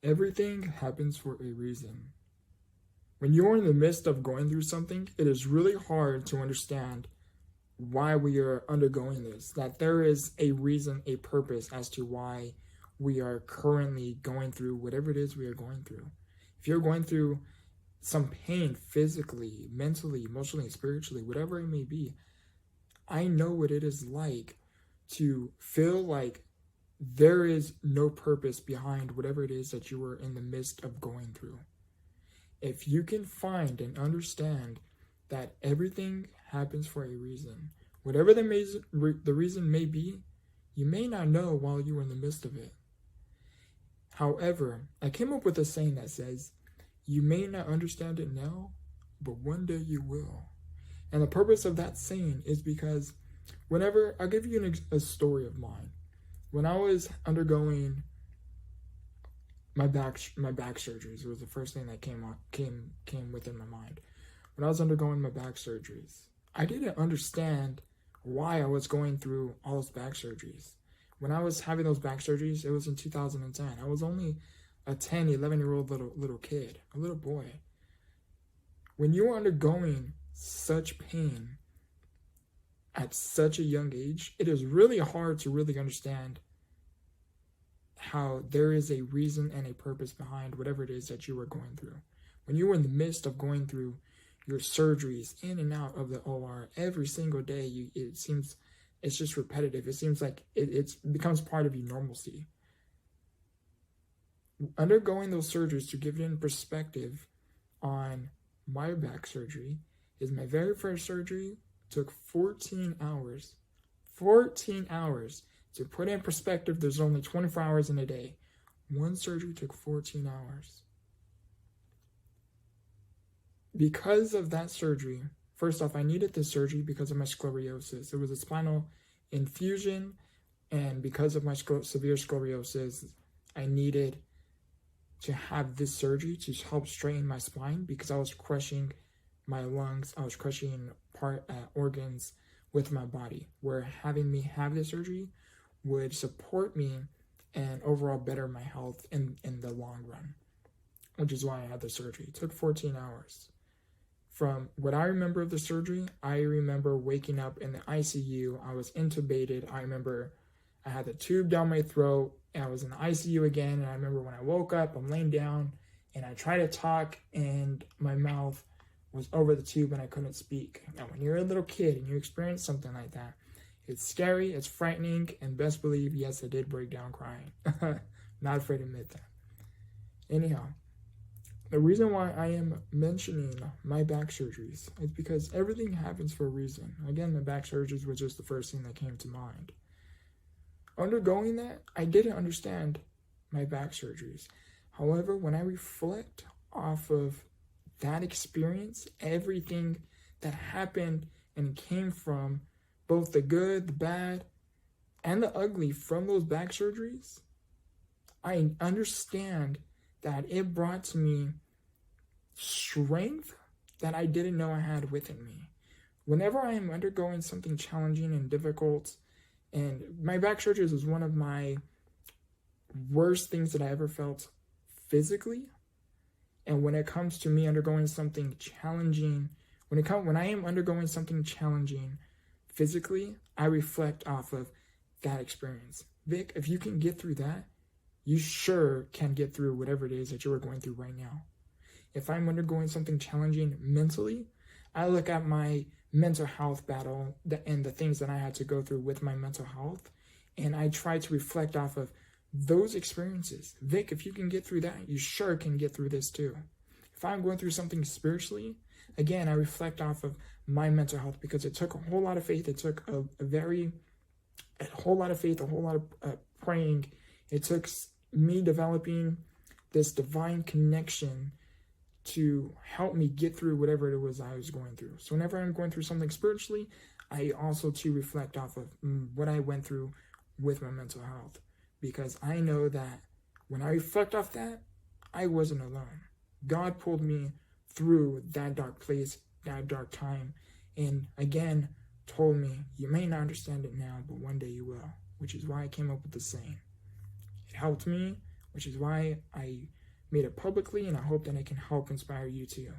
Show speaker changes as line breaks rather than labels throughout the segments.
Everything happens for a reason. When you are in the midst of going through something, it is really hard to understand why we are undergoing this, that there is a reason, a purpose as to why we are currently going through whatever it is we are going through. If you're going through some pain physically, mentally, emotionally, spiritually, whatever it may be, I know what it is like to feel like there is no purpose behind whatever it is that you are in the midst of going through. If you can find and understand that everything happens for a reason, whatever the reason may be, you may not know while you are in the midst of it. However, I came up with a saying that says, you may not understand it now, but one day you will. And the purpose of that saying is because I'll give you a story of mine. When I was undergoing my back surgeries, it was the first thing that came within my mind. When I was undergoing my back surgeries, I didn't understand why I was going through all those back surgeries. When I was having those back surgeries, it was in 2010. I was only a 10, 11-year-old little kid, a little boy. When you are undergoing such pain at such a young age, it is really hard to really understand how there is a reason and a purpose behind whatever it is that you are going through. When you are in the midst of going through your surgeries in and out of the OR every single day, it seems it's just repetitive. It seems like it becomes part of your normalcy. Undergoing those surgeries, to give you in perspective on my back surgery, is my very first surgery took 14 hours. 14 hours. To put in perspective, there's only 24 hours in a day. One surgery took 14 hours. Because of that surgery, first off, I needed this surgery because of my scoliosis. It was a spinal infusion, and because of my severe scoliosis, I needed to have this surgery to help straighten my spine because I was crushing my lungs, I was crushing organs with my body, where having me have this surgery would support me and overall better my health in the long run, which is why I had the surgery. It took 14 hours. From what I remember of the surgery, I remember waking up in the ICU. I was intubated. I remember I had the tube down my throat, and I was in the ICU again. And I remember when I woke up, I'm laying down, and I tried to talk, and my mouth was over the tube, and I couldn't speak. Now, when you're a little kid and you experience something like that, it's scary, it's frightening, and best believe, yes, I did break down crying. Not afraid to admit that. Anyhow, the reason why I am mentioning my back surgeries is because everything happens for a reason. Again, the back surgeries was just the first thing that came to mind. Undergoing that, I didn't understand my back surgeries. However, when I reflect off of that experience, everything that happened and came from both the good, the bad, and the ugly from those back surgeries, I understand that it brought to me strength that I didn't know I had within me. Whenever I am undergoing something challenging and difficult, and my back surgeries was one of my worst things that I ever felt physically. And when it comes to me undergoing something challenging, when I am undergoing something challenging physically, I reflect off of that experience. Vic, if you can get through that, you sure can get through whatever it is that you are going through right now. If I'm undergoing something challenging mentally, I look at my mental health battle and the things that I had to go through with my mental health, and I try to reflect off of those experiences. Vic, if you can get through that, you sure can get through this too. If I'm going through something spiritually, again, I reflect off of my mental health because it took a whole lot of faith. It took a whole lot of faith, a whole lot of praying. It took me developing this divine connection to help me get through whatever it was I was going through. So whenever I'm going through something spiritually, I also too reflect off of what I went through with my mental health, because I know that when I reflect off that, I wasn't alone. God pulled me through that dark place, that dark time, and again told me, you may not understand it now, but one day you will, which is why I came up with the saying. It helped me which is why I made it publicly, and I hope that it can help inspire you too.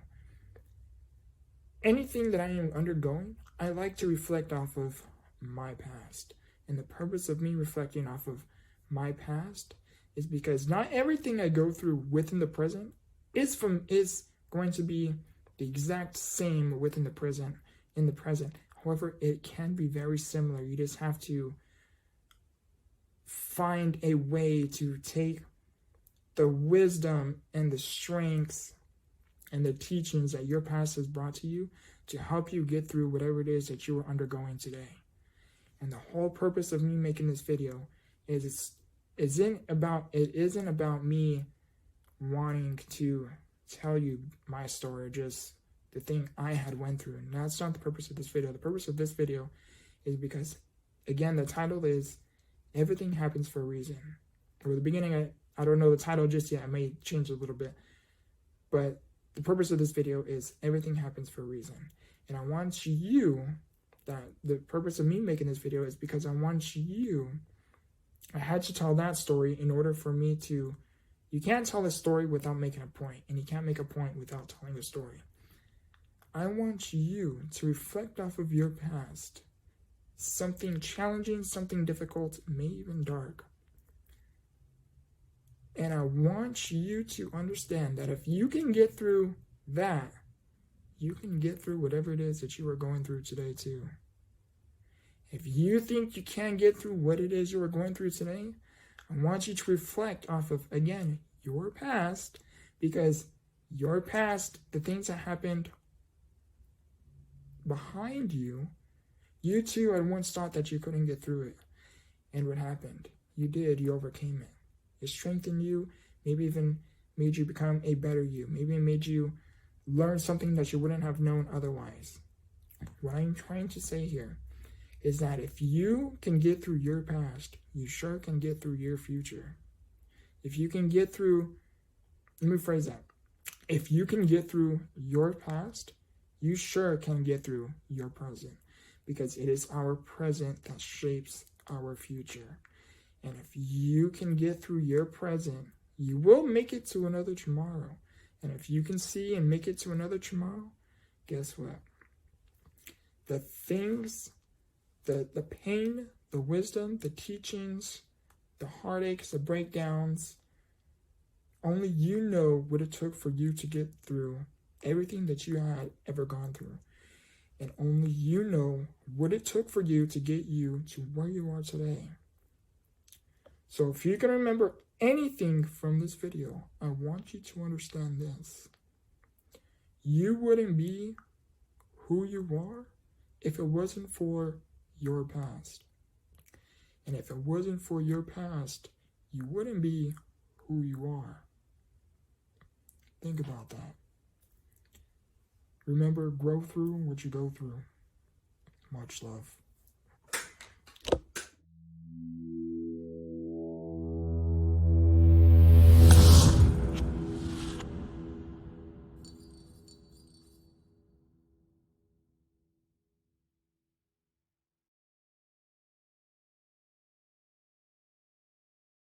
Anything that I am undergoing, I like to reflect off of my past. And the purpose of me reflecting off of my past is because not everything I go through within the present is going to be the exact same within the present, in the present. However, it can be very similar. You just have to find a way to take the wisdom and the strengths and the teachings that your past has brought to you to help you get through whatever it is that you are undergoing today. And the whole purpose of me making this video is it isn't about me wanting to tell you my story, just the thing I had went through. And that's not the purpose of this video. The purpose of this video is because, again, the title is Everything Happens for a Reason. Or the beginning, I don't know the title just yet. I may change it a little bit. But the purpose of this video is Everything Happens for a Reason. And I want you, the purpose of me making this video is because I had to tell that story in order for me to, you can't tell a story without making a point, and you can't make a point without telling a story. I want you to reflect off of your past, something challenging, something difficult, maybe even dark. And I want you to understand that if you can get through that, you can get through whatever it is that you are going through today too. If you think you can't get through what it is you are going through today, I want you to reflect off of, again, your past, because your past, the things that happened behind you, you too had once thought that you couldn't get through it. And what happened? You did. You overcame it. It strengthened you, maybe even made you become a better you. Maybe it made you learn something that you wouldn't have known otherwise. What I'm trying to say here is that if you can get through your past, you sure can get through your future. If you can get through, let me phrase that. If you can get through your past, you sure can get through your present, because it is our present that shapes our future. And if you can get through your present, you will make it to another tomorrow. And if you can see and make it to another tomorrow, guess what? The things, the pain, the wisdom, the teachings, the heartaches, the breakdowns, only you know what it took for you to get through everything that you had ever gone through. And only you know what it took for you to get you to where you are today. So if you can remember anything from this video, I want you to understand this. You wouldn't be who you are if it wasn't for your past. And if it wasn't for your past, you wouldn't be who you are. Think about that. Remember, grow through what you go through. Much love.